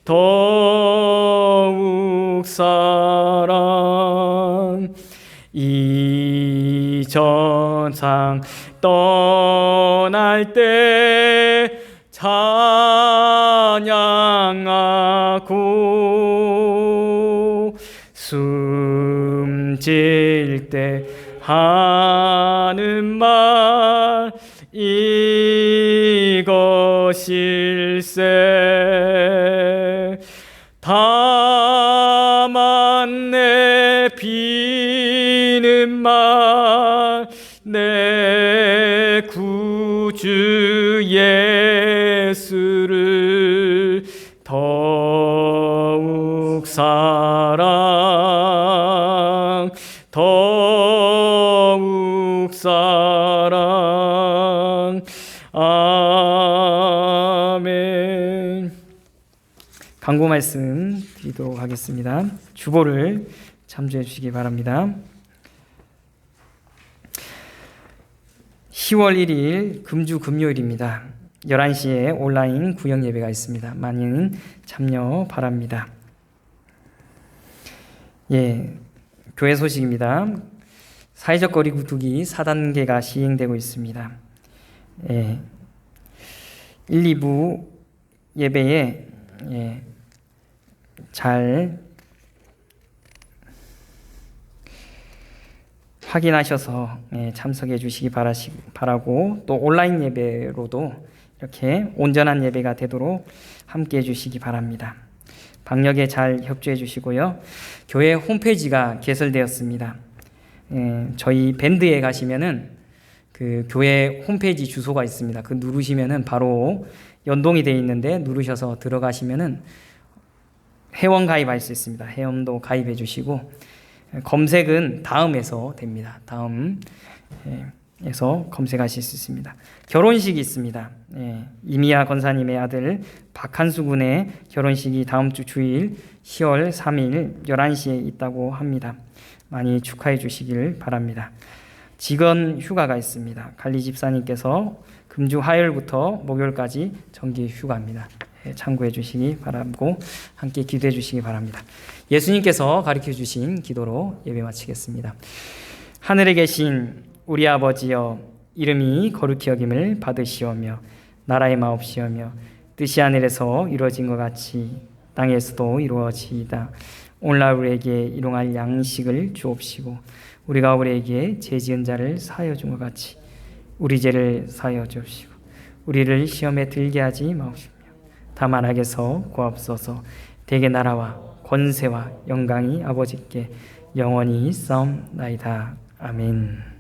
Speaker 2: 더욱 사랑. 이전 상 떠날 때 찬양하고 숨질 때 하는 말 이것일세. 다만 내 비는 말 내 구주 예수를 더욱 사랑 더욱 사랑. 아멘. 강구 말씀 드리도록 하겠습니다. 주보를 참조해 주시기 바랍니다. 10월 1일 금주 금요일입니다. 11시에 온라인 구역 예배가 있습니다. 많은 참여 바랍니다. 교회 소식입니다. 사회적 거리 두기 4단계가 시행되고 있습니다. 1, 2부 예배에 잘 확인하셔서 참석해 주시기 바라고, 또 온라인 예배로도 이렇게 온전한 예배가 되도록 함께 해 주시기 바랍니다. 방역에 잘 협조해 주시고요. 교회 홈페이지가 개설되었습니다. 저희 밴드에 가시면은 그 교회 홈페이지 주소가 있습니다. 그 누르시면은 바로 연동이 되어 있는데 누르셔서 들어가시면은 회원 가입할 수 있습니다. 회원도 가입해 주시고, 검색은 다음에서 됩니다. 다음에서 검색하실 수 있습니다. 결혼식이 있습니다. 이미아 권사님의 아들 박한수 군의 결혼식이 다음 주 주일 10월 3일 11시에 있다고 합니다. 많이 축하해 주시길 바랍니다. 직원 휴가가 있습니다. 관리 집사님께서 금주 화요일부터 목요일까지 정기 휴가입니다. 참고해 주시기 바라고 함께 기도해 주시기 바랍니다. 예수님께서 가르쳐 주신 기도로 예배 마치겠습니다. 하늘에 계신 우리 아버지여, 이름이 거룩히 여김을 받으시오며 나라의 마옵시오며 뜻이 하늘에서 이루어진 것 같이 땅에서도 이루어지이다. 오늘날 우리에게 일용할 양식을 주옵시고 우리가 우리에게 죄 지은 자를 사하여 준 것 같이 우리 죄를 사하여 주옵시고 우리를 시험에 들게 하지 마옵시며 다만 악에서 구하옵소서. 대개 나라와 권세와 영광이 아버지께 영원히 있사옵나이다. 아멘.